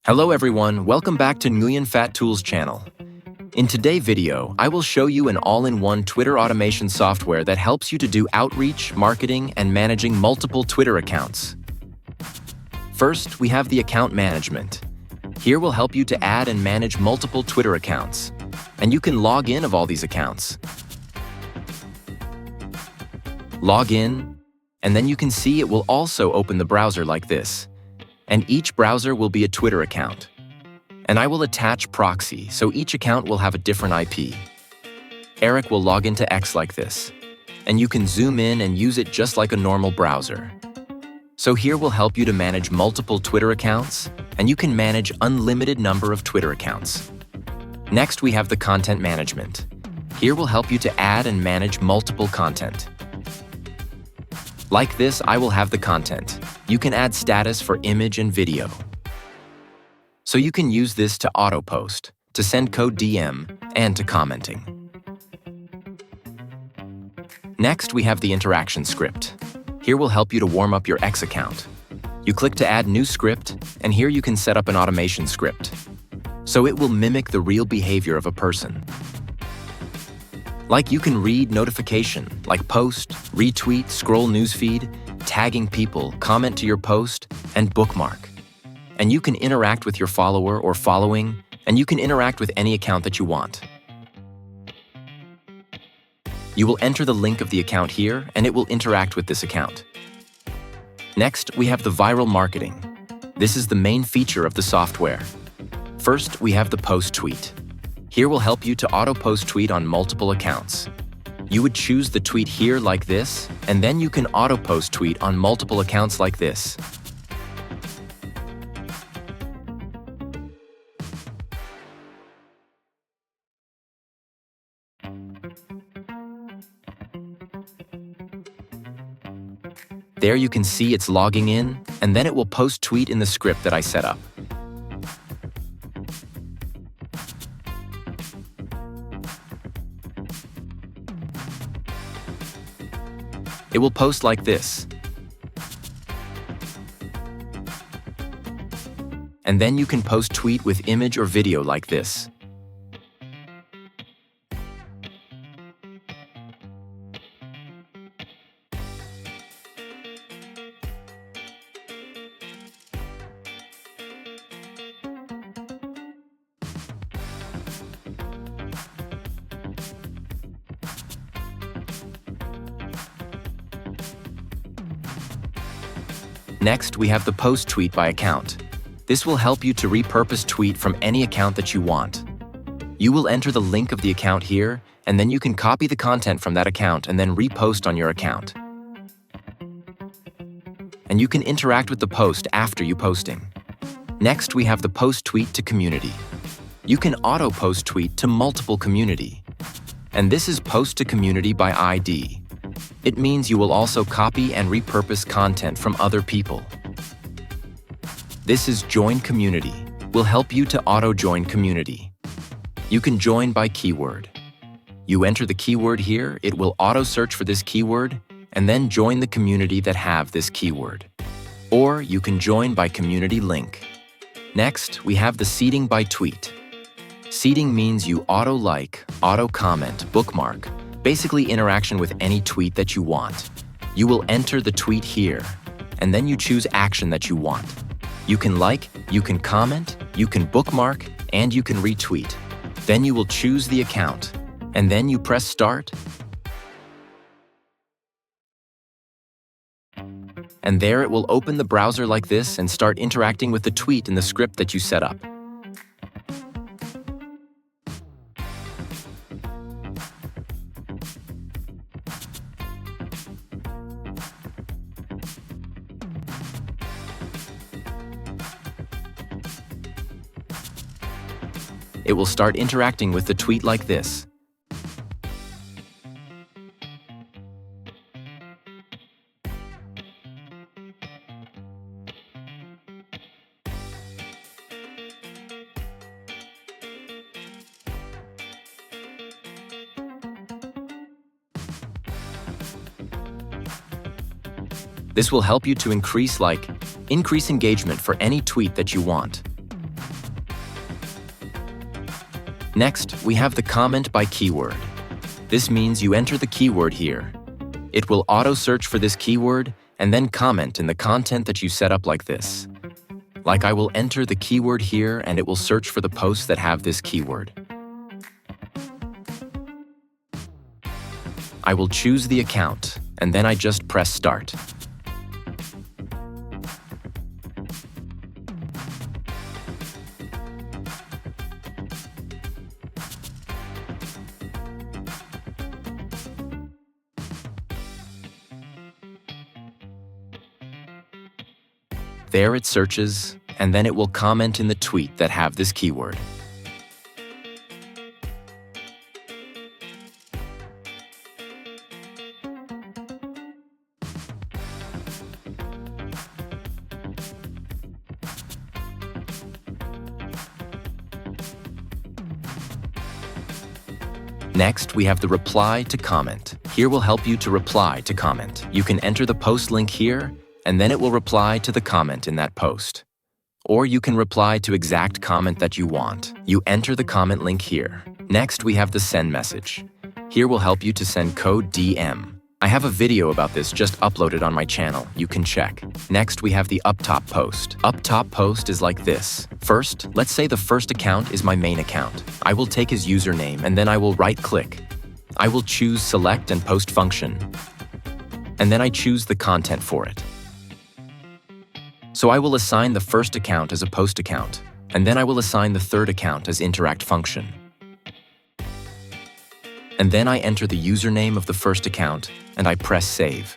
Hello everyone, welcome back to Nguyen Phat Tools channel. In today's video, I will show you an all-in-one Twitter automation software that helps you to do outreach, marketing, and managing multiple Twitter accounts. First, we have the account management. Here will help you to add and manage multiple Twitter accounts, and you can log in of all these accounts. Log in, and then you can see it will also open the browser like this. And each browser will be a Twitter account. And I will attach proxy, so each account will have a different IP. Eric will log into X like this, and you can zoom in and use it just like a normal browser. So here will help you to manage multiple Twitter accounts, and you can manage unlimited number of Twitter accounts. Next, we have the content management. Here will help you to add and manage multiple content. Like this, I will have the content. You can add status for image and video. So you can use this to auto-post, to send code DM, and to commenting. Next, we have the interaction script. Here will help you to warm up your X account. You click to add new script, and here you can set up an automation script. So it will mimic the real behavior of a person. Like you can read notification, like post, retweet, scroll newsfeed, tagging people, comment to your post, and bookmark. And you can interact with your follower or following, and you can interact with any account that you want. You will enter the link of the account here, and it will interact with this account. Next, we have the viral marketing. This is the main feature of the software. First, we have the post tweet. Here will help you to auto-post tweet on multiple accounts. You would choose the tweet here like this, and then you can auto-post tweet on multiple accounts like this. There you can see it's logging in, and then it will post tweet in the script that I set up. It will post like this. And then you can post tweet with image or video like this. Next, we have the post tweet by account. This will help you to repurpose tweet from any account that you want. You will enter the link of the account here, and then you can copy the content from that account and then repost on your account. And you can interact with the post after you posting. Next, we have the post tweet to community. You can auto-post tweet to multiple community. And this is post to community by ID. It means you will also copy and repurpose content from other people. This is Join Community, will help you to auto-join community. You can join by keyword. You enter the keyword here, it will auto-search for this keyword, and then join the community that have this keyword. Or you can join by community link. Next, we have the seeding by tweet. Seeding means you auto-like, auto-comment, bookmark, basically interaction with any tweet that you want. You will enter the tweet here, and then you choose action that you want. You can like, you can comment, you can bookmark, and you can retweet. Then you will choose the account, and then you press start. And there it will open the browser like this and start interacting with the tweet in the script that you set up. It will start interacting with the tweet like this. This will help you to increase engagement for any tweet that you want. Next, we have the comment by keyword. This means you enter the keyword here. It will auto-search for this keyword and then comment in the content that you set up like this. Like I will enter the keyword here and it will search for the posts that have this keyword. I will choose the account and then I just press start. There it searches, and then it will comment in the tweet that have this keyword. Next, we have the reply to comment. Here will help you to reply to comment. You can enter the post link here, and then it will reply to the comment in that post. Or you can reply to exact comment that you want. You enter the comment link here. Next, we have the send message. Here will help you to send code DM. I have a video about this just uploaded on my channel. You can check. Next, we have the up top post. Up top post is like this. First, let's say the first account is my main account. I will take his username and then I will right-click. I will choose select and post function. And then I choose the content for it. So I will assign the first account as a post account, and then I will assign the third account as interact function. And then I enter the username of the first account, and I press save.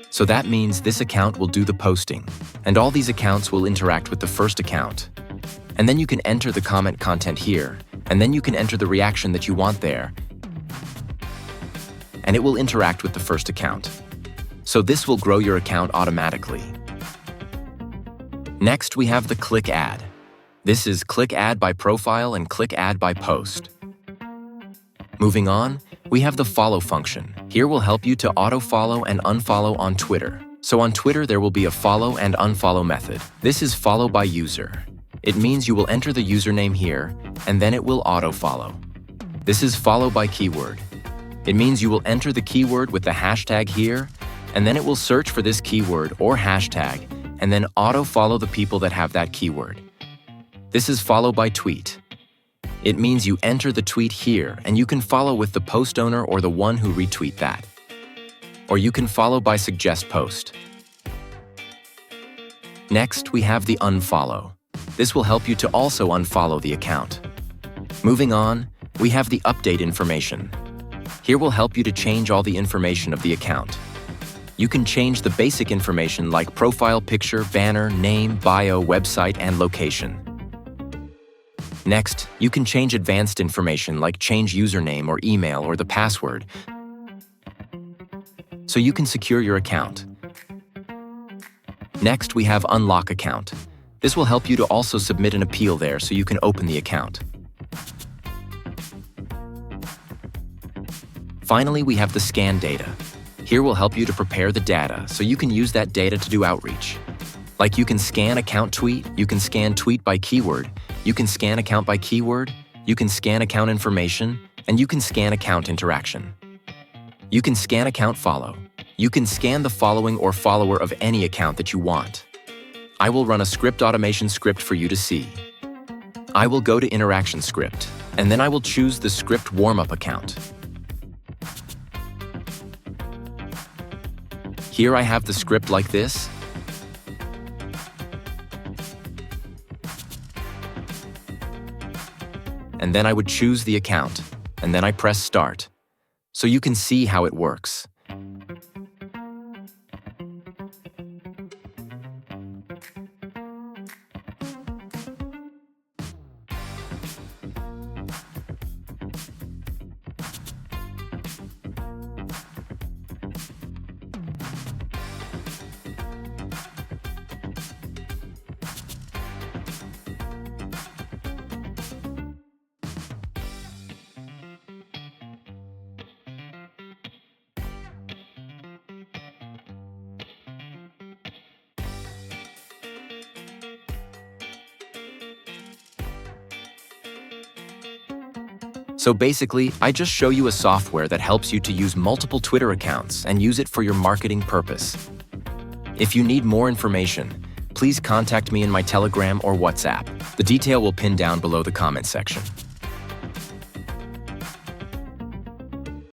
So that means this account will do the posting, and all these accounts will interact with the first account. And then you can enter the comment content here, and then you can enter the reaction that you want there, and it will interact with the first account. So this will grow your account automatically. Next, we have the click add. This is click add by profile and click add by post. Moving on, we have the follow function. Here will help you to auto-follow and unfollow on Twitter. So on Twitter, there will be a follow and unfollow method. This is follow by user. It means you will enter the username here, and then it will auto-follow. This is follow by keyword. It means you will enter the keyword with the hashtag here, and then it will search for this keyword or hashtag, and then auto-follow the people that have that keyword. This is follow by tweet. It means you enter the tweet here, and you can follow with the post owner or the one who retweet that. Or you can follow by suggest post. Next, we have the unfollow. This will help you to also unfollow the account. Moving on, we have the update information. Here will help you to change all the information of the account. You can change the basic information like profile picture, banner, name, bio, website, and location. Next, you can change advanced information like change username or email or the password, so you can secure your account. Next, we have unlock account. This will help you to also submit an appeal there so you can open the account. Finally, we have the scan data. Here will help you to prepare the data so you can use that data to do outreach. Like you can scan account tweet, you can scan tweet by keyword, you can scan account by keyword, you can scan account information, and you can scan account interaction. You can scan account follow. You can scan the following or follower of any account that you want. I will run a script automation script for you to see. I will go to interaction script, and then I will choose the script warm-up account. Here I have the script like this. And then I would choose the account, and then I press start. So you can see how it works. So basically, I just show you a software that helps you to use multiple Twitter accounts and use it for your marketing purpose. If you need more information, please contact me in my Telegram or WhatsApp. The detail will pin down below the comment section.